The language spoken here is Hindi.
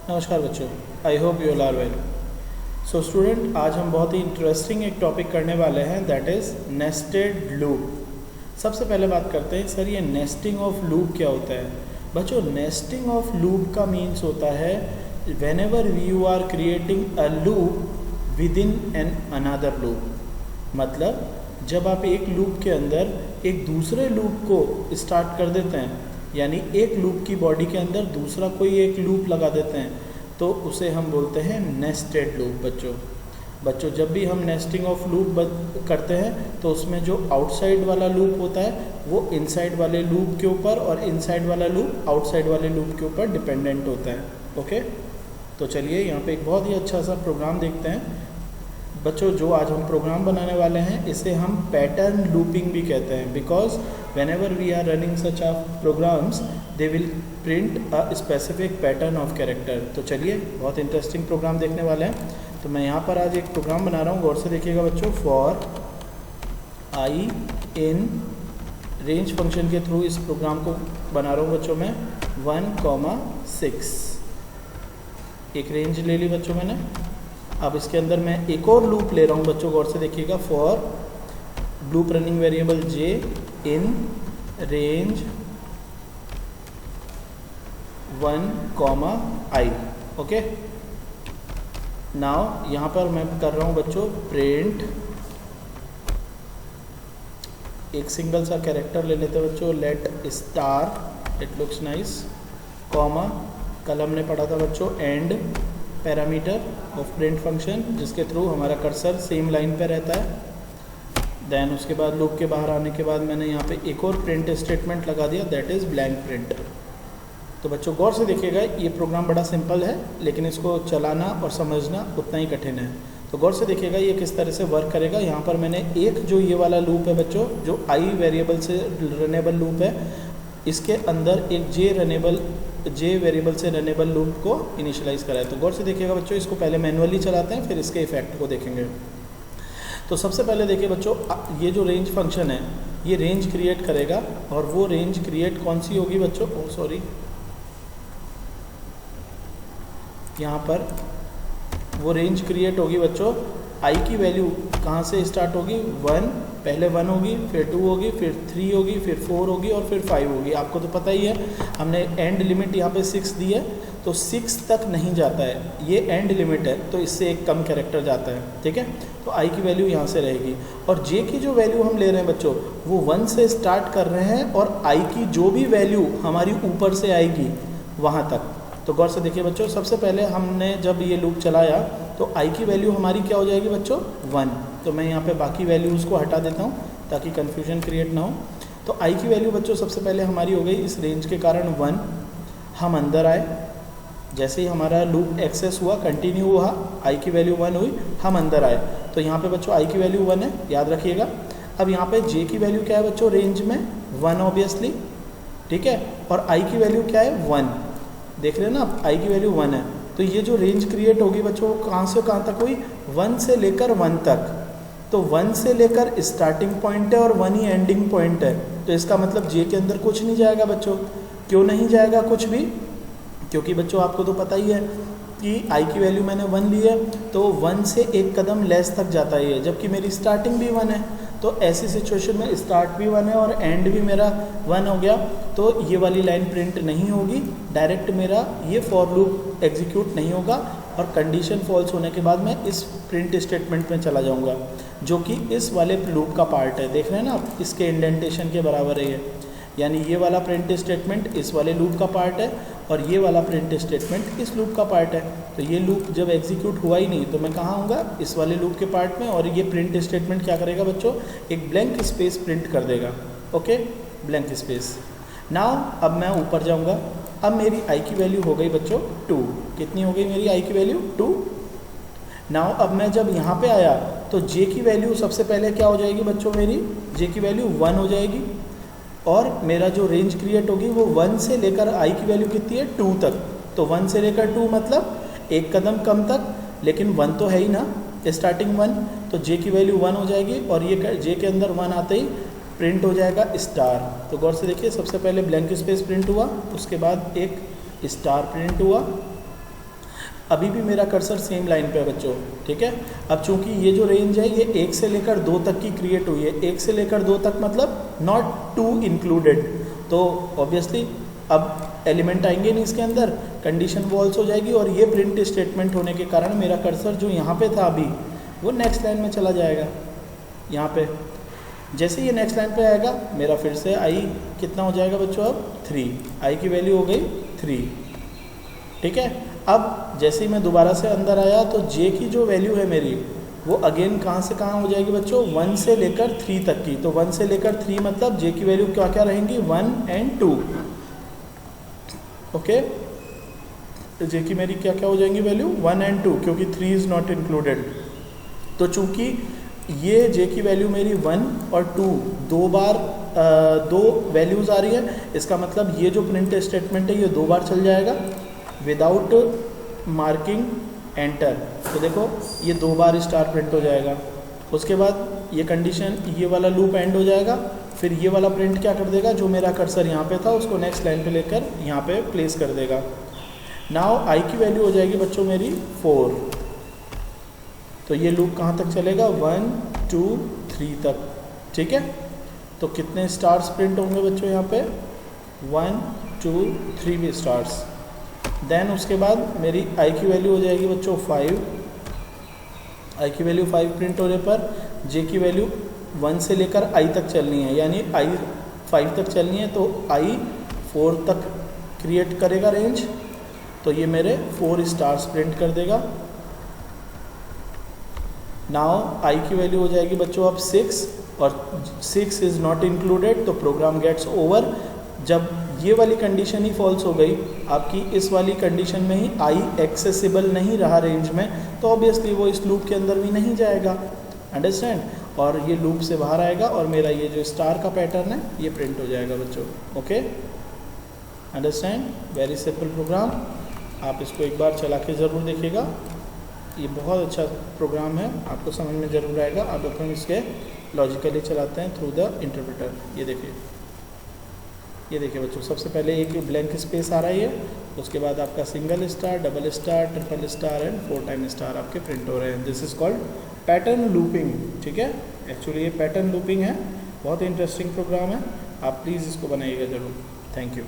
नमस्कार बच्चों, I hope you all are well. So student, आज हम बहुत ही इंटरेस्टिंग एक टॉपिक करने वाले हैं, दैट इज़ नेस्टेड लूप। सबसे पहले बात करते हैं, सर ये नेस्टिंग ऑफ लूप क्या होता है। बच्चों, नेस्टिंग ऑफ लूप का मीन्स होता है whenever you are creating a loop within an another loop. मतलब जब आप एक लूप के अंदर एक दूसरे लूप को स्टार्ट कर देते हैं, यानी एक लूप की बॉडी के अंदर दूसरा कोई एक लूप लगा देते हैं, तो उसे हम बोलते हैं नेस्टेड लूप। बच्चों जब भी हम नेस्टिंग ऑफ लूप करते हैं तो उसमें जो आउटसाइड वाला लूप होता है वो इनसाइड वाले लूप के ऊपर और इनसाइड वाला लूप आउटसाइड वाले लूप के ऊपर डिपेंडेंट होता है। ओके, तो चलिए यहाँ पे एक बहुत ही अच्छा सा प्रोग्राम देखते हैं। बच्चों, जो आज हम प्रोग्राम बनाने वाले हैं इसे हम पैटर्न लूपिंग भी कहते हैं, because whenever we are running such of programs they will print a specific pattern of character। तो चलिए बहुत इंटरेस्टिंग प्रोग्राम देखने वाले हैं। तो मैं यहाँ पर आज एक प्रोग्राम बना रहा हूँ, गौर से देखिएगा बच्चों। For I in range function के थ्रू इस प्रोग्राम को बना रहा हूँ बच्चों मैं 1,6 एक रेंज ले ली बच्चों मैंने। अब इसके अंदर मैं एक और लूप ले रहा हूँ बच्चों, गौर से देखिएगा। For loop running variable J in range 1,i। Okay, now यहाँ पर मैं कर रहा हूँ बच्चों प्रिंट, एक सिंगल सा कैरेक्टर ले लेते हैं बच्चों, let star, it looks nice, comma, कल हमने पढ़ा था बच्चों end parameter of print function, जिसके थ्रू हमारा कर्सर सेम लाइन पे रहता है। देन उसके बाद लूप के बाहर आने के बाद मैंने यहाँ पे एक और प्रिंट स्टेटमेंट लगा दिया, दैट इज़ ब्लैंक प्रिंट। तो बच्चों गौर से देखिएगा, ये प्रोग्राम बड़ा सिंपल है लेकिन इसको चलाना और समझना उतना ही कठिन है। तो गौर से देखिएगा ये किस तरह से वर्क करेगा। यहाँ पर मैंने एक जो ये वाला लूप है बच्चों, जो आई वेरिएबल से रनेबल लूप है, इसके अंदर एक जे वेरिएबल से रनेबल लूप को इनिशियलाइज करा है। तो गौर से देखिएगा बच्चों, इसको पहले मैनुअली चलाते हैं फिर इसके इफेक्ट को देखेंगे। तो सबसे पहले देखिए बच्चों, ये जो रेंज फंक्शन है ये रेंज क्रिएट करेगा, और वो रेंज क्रिएट कौन सी होगी बच्चों, सॉरी, यहाँ पर वो रेंज क्रिएट होगी बच्चों, आई की वैल्यू कहाँ से स्टार्ट होगी, 1, पहले 1 होगी, फिर 2 होगी, फिर 3 होगी, फिर 4 होगी और फिर 5 होगी। आपको तो पता ही है, हमने एंड लिमिट यहाँ पे 6 दी है, तो 6 तक नहीं जाता है, ये एंड लिमिट है, तो इससे एक कम कैरेक्टर जाता है। ठीक है, तो आई की वैल्यू यहाँ से रहेगी, और जे की जो वैल्यू हम ले रहे हैं बच्चों वो 1 से स्टार्ट कर रहे हैं, और आई की जो भी वैल्यू हमारी ऊपर से आएगी वहाँ तक। तो गौर से देखिए बच्चों, सबसे पहले हमने जब ये लूप चलाया तो आई की वैल्यू हमारी क्या हो जाएगी बच्चों, 1। तो मैं यहाँ पे बाकी वैल्यूज़ को हटा देता हूँ ताकि कन्फ्यूजन क्रिएट ना हो। तो आई की वैल्यू बच्चों सबसे पहले हमारी हो गई इस रेंज के कारण 1। हम अंदर आए, जैसे ही हमारा लूप एक्सेस हुआ, कंटिन्यू हुआ, आई की वैल्यू 1 हुई, हम अंदर आए, तो यहाँ पे बच्चों आई की वैल्यू 1 है, याद रखिएगा। अब यहाँ पे जे की वैल्यू क्या है बच्चों, रेंज में 1 ऑब्वियसली, ठीक है, और आई की वैल्यू क्या है, 1। देख रहे हैं ना आप, आई की वैल्यू 1 है, तो ये जो रेंज क्रिएट होगी बच्चों वो कहाँ से कहाँ तक हुई, 1 से लेकर 1 तक। तो 1 से लेकर स्टार्टिंग पॉइंट है और 1 ही एंडिंग पॉइंट है, तो इसका मतलब जे के अंदर कुछ नहीं जाएगा बच्चों। क्यों नहीं जाएगा कुछ भी, क्योंकि बच्चों आपको तो पता ही है कि आई की वैल्यू मैंने 1 ली है, तो 1 से एक कदम लेस तक जाता है, जबकि मेरी स्टार्टिंग भी 1 है। तो ऐसी सिचुएशन में स्टार्ट भी 1 है और एंड भी मेरा 1 हो गया, तो ये वाली लाइन प्रिंट नहीं होगी, डायरेक्ट मेरा ये फॉर लूप एग्जीक्यूट नहीं होगा, और कंडीशन फॉल्स होने के बाद मैं इस प्रिंट स्टेटमेंट में चला जाऊंगा, जो कि इस वाले लूप का पार्ट है। देख रहे हैं ना आप, इसके इंडेंटेशन के बराबर है ये, यानी ये वाला प्रिंट स्टेटमेंट इस वाले लूप का पार्ट है और ये वाला प्रिंट स्टेटमेंट इस लूप का पार्ट है। तो ये लूप जब एग्जीक्यूट हुआ ही नहीं तो मैं कहाँ आऊँगा, इस वाले लूप के पार्ट में, और ये प्रिंट स्टेटमेंट क्या करेगा बच्चों, एक ब्लैंक स्पेस प्रिंट कर देगा। Okay, blank space. नाउ अब मैं ऊपर जाऊँगा, अब मेरी आई की वैल्यू हो गई बच्चों 2। कितनी हो गई मेरी आई की वैल्यू, 2। नाउ अब मैं जब यहाँ पे आया तो जे की वैल्यू सबसे पहले क्या हो जाएगी बच्चों, मेरी जे की वैल्यू 1 हो जाएगी, और मेरा जो रेंज क्रिएट होगी वो 1 से लेकर आई की वैल्यू कितनी है, 2 तक। तो 1 से लेकर 2 मतलब एक कदम कम तक, लेकिन 1 तो है ही ना, स्टार्टिंग 1, तो जे की वैल्यू 1 हो जाएगी, और ये जे के अंदर 1 आते ही प्रिंट हो जाएगा स्टार। तो गौर से देखिए, सबसे पहले ब्लैंक स्पेस प्रिंट हुआ, उसके बाद एक स्टार प्रिंट हुआ, अभी भी मेरा कर्सर सेम लाइन पे है बच्चों, ठीक है। अब चूंकि ये जो रेंज है ये 1 से लेकर 2 तक की क्रिएट हुई है, 1 से लेकर 2 तक मतलब नॉट 2 इंक्लूडेड, तो ऑब्वियसली अब एलिमेंट आएंगे नहीं इसके अंदर, कंडीशन फॉल्स हो जाएगी और ये प्रिंट स्टेटमेंट होने के कारण मेरा कर्सर जो यहाँ पे था अभी वो नेक्स्ट लाइन में चला जाएगा। यहाँ पे जैसे ये नेक्स्ट लाइन पे आएगा मेरा फिर से आई कितना हो जाएगा बच्चों, अब 3, आई की वैल्यू हो गई 3, ठीक है। अब जैसे ही मैं दोबारा से अंदर आया तो जे की जो वैल्यू है मेरी वो अगेन कहाँ से कहाँ हो जाएगी बच्चों, 1 से लेकर 3 तक की, तो 1 से लेकर 3 मतलब जे की वैल्यू क्या क्या रहेंगी, 1 and 2, ओके। तो जे की मेरी क्या क्या हो जाएंगी वैल्यू, 1 and 2, क्योंकि 3 इज़ नॉट इंक्लूडेड। तो चूंकि ये जे की वैल्यू मेरी 1 और 2 दो बार दो वैल्यूज़ आ रही है, इसका मतलब ये जो प्रिंट स्टेटमेंट है ये 2 बार चल जाएगा विदाउट मार्किंग एंटर। तो देखो ये 2 बार स्टार प्रिंट हो जाएगा, उसके बाद ये कंडीशन ये वाला लूप एंड हो जाएगा, फिर ये वाला प्रिंट क्या कर देगा, जो मेरा कर्सर यहाँ पे था उसको नेक्स्ट लाइन पे लेकर यहाँ पे प्लेस कर देगा। नाउ आई की वैल्यू हो जाएगी बच्चों मेरी 4, तो ये लूप कहाँ तक चलेगा, 1 2 3 तक, ठीक है। तो कितने स्टार्स प्रिंट होंगे बच्चों यहाँ पे, 1 2 3 भी स्टार्स। देन उसके बाद मेरी आई की वैल्यू हो जाएगी बच्चों 5, आई की वैल्यू 5 प्रिंट होने पर जे की वैल्यू 1 से लेकर आई तक चलनी है, यानी आई 5 तक चलनी है, तो आई 4 तक क्रिएट करेगा रेंज, तो ये मेरे 4 स्टार्स प्रिंट कर देगा। नाउ आई की वैल्यू हो जाएगी बच्चों अब 6 और 6 इज़ नॉट इंक्लूडेड, तो प्रोग्राम गेट्स ओवर। जब ये वाली कंडीशन ही फॉल्स हो गई, आपकी इस वाली कंडीशन में ही आई एक्सेसिबल नहीं रहा रेंज में, तो ऑब्वियसली वो इस लूप के अंदर भी नहीं जाएगा, अंडरस्टैंड, और ये लूप से बाहर आएगा और मेरा ये जो स्टार का पैटर्न है ये प्रिंट हो जाएगा बच्चों, okay, understand. Very simple program, आप इसको एक बार चला के ज़रूर देखिएगा, ये बहुत अच्छा प्रोग्राम है, आपको समझ में ज़रूर आएगा। अब अपन इसके लॉजिकली चलाते हैं थ्रू द इंटरप्रेटर। ये देखिए बच्चों, सबसे पहले एक ब्लैंक स्पेस आ रही है, उसके बाद आपका single star, double star, triple star and 4 time star आपके प्रिंट हो रहे हैं। This is called pattern looping, ठीक है। एक्चुअली ये पैटर्न लूपिंग है, बहुत इंटरेस्टिंग प्रोग्राम है, आप प्लीज़ इसको बनाइएगा ज़रूर। Thank you.